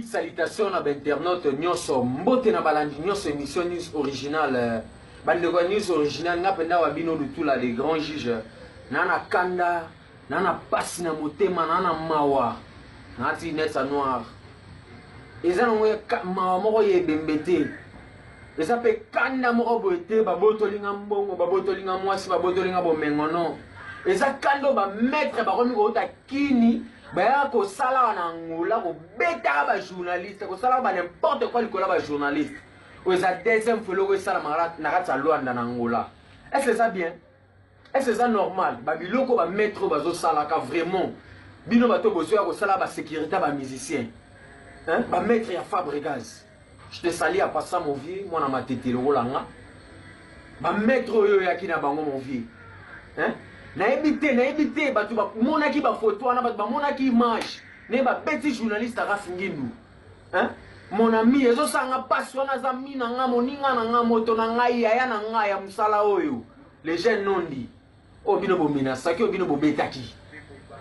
salutation à l'internaute nyonso mbote na balandi nyonso émission news originale bandeko news originale nga penda wa bino lutula les grands juges nana kanda nana pasi na motema nana mawa nati neta noir eza no mawa moko yebembete eza pe kanda moko boete babotolinga mbongo babotolinga mwasi babotolinga bomengono eza kando ba maître ba komi ko ta kini ba ko sala na ngula ko beta ba journaliste ko sala ba n'importe quoi likola ba journaliste o eza deuxième fois ko sala mara na kata Luanda na ngula. Est-ce que ça bien? Est-ce que ça normal? Ba biloko ba maître ba zo sala ka vraiment bino bato bozo ya ko sala ba sécurité ba musicien hein ba maître ya Fabregas. Je te salue à passer mon vieux moi na matete lo langa ba maître yo ya kina bango mon vieux hein na ebité batu ba monaki ba photo na batu ba monaki image ne ba petit journaliste Rafingindu hein mon ami ezo sanga passion na zami na nga moninga na nga moto na ngai ya na nga ya musala oyo les jeunes nondi obino bomina saki obino bobetaki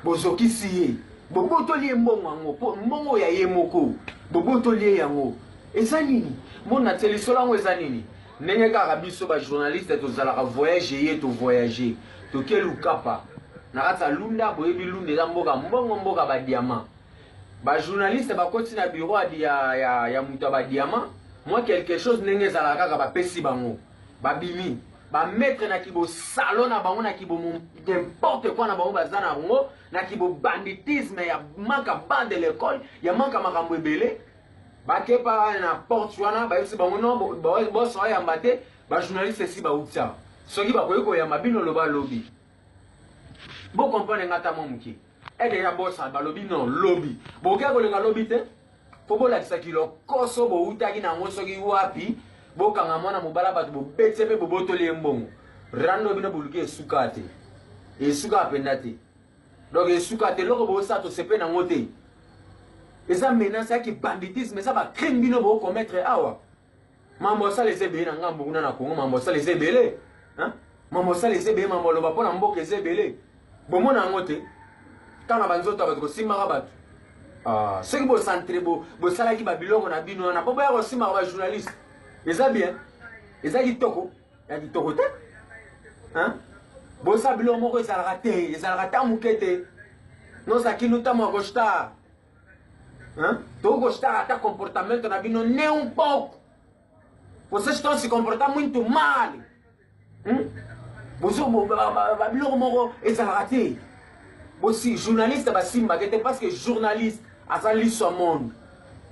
bozoki siye bobotoli mbongo ngo mbongo ya yemoko bobotoli yango eza nini mona telesola ngo eza nini ndenge kaka biso ba journaliste tozalaka voyager to voyager to kelu kapa na kata lunda boyebi lunda eza mboka mbongo ba diamant ba journaliste ba koti na bureau ya muta ba diamant moi quelque chose ndenge ezalaka kaka ba pesi bango ba bimi ba mettre na kibo salon na bango na kibo n'importe quoi na bango bazana ngo na kibo banditisme ya manka bande de l'école ya manka makambo ebele ba kepa na porte wana ba yesi bango non bo so ya mbate ba journaliste si ba utsa soki ba koyiko ya mabino loba lobby bo comprendre ngata momuki et déjà bossa ba lobby non lobby bo ke ko lenga lobby te fo bo la kilo koso bo utaki na ngoso ki wapi bo kanga mwana mobala batu bo betebe bo botoli mbongo rando bino buluki esukate esuka apendate donc esukate loko bo sa to sepe na ngote eza menace ki banditisme ça ba crime bino bo commettre awa mambo ça les ebe na ngambo kuna na Congo mambo ça les ebele hein mambo ça les ebe mambo loba pona mboka ezebele bomona ngote kana banzoto abatu simaka batu ah ce qui bo centre bo sala ki ba bilongo na bino na bobo ya ko simaka ba journaliste eza bien eza kitoko ya kitoko te hein bo sa bilongo moko ezalaka te mukete non sa kinu ta mo costa hein to gostar ata comportamento na bino nem um pouco. Vocês estão se comportando muito mal. Você Você journaliste parce que journaliste a li sur monde.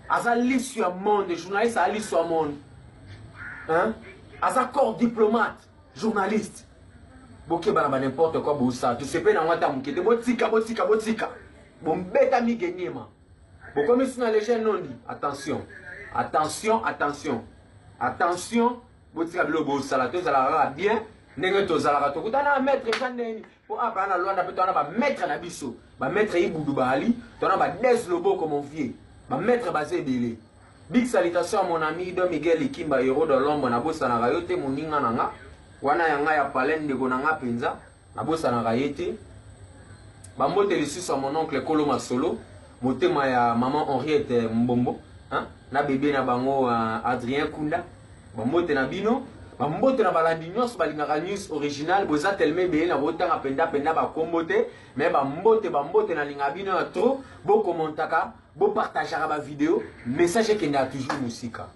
A li sur monde, journaliste a li sur monde. Hein? A corps diplomate, journaliste. Boké bana n'importe quoi bossa. Tu sais pas na wata mukete botika. Bombeta mi genyema. Comme ici dans les jeunes non dit attention. Attention, botika bilo sala to zala bien, ndenge to zala to kutana maître kaneni pour apana Luanda pe to na ba maître na biso, ba maître ibudu bali, to na ba des lobo comme on vieux, ba maître basé belé. Big salutation à mon ami Don Miguel Ikimba héros de l'ombre na bossa na rayote moninga nanga, wana yanga ya palende ko nanga penza, na bossa na rayete. Ba mbote ici sur mon oncle Kolo Masolo, motema ya maman Henriette Mbombo. Hein? Na bébé na bango Adrien Kunda bambote na bino bambote na balandi nyos balingaka news original boza telme be na botanga penda ba kombote mais bambote na linga bino ya trop bo commentaka bo partagera ba vidéo message kenda toujours musika.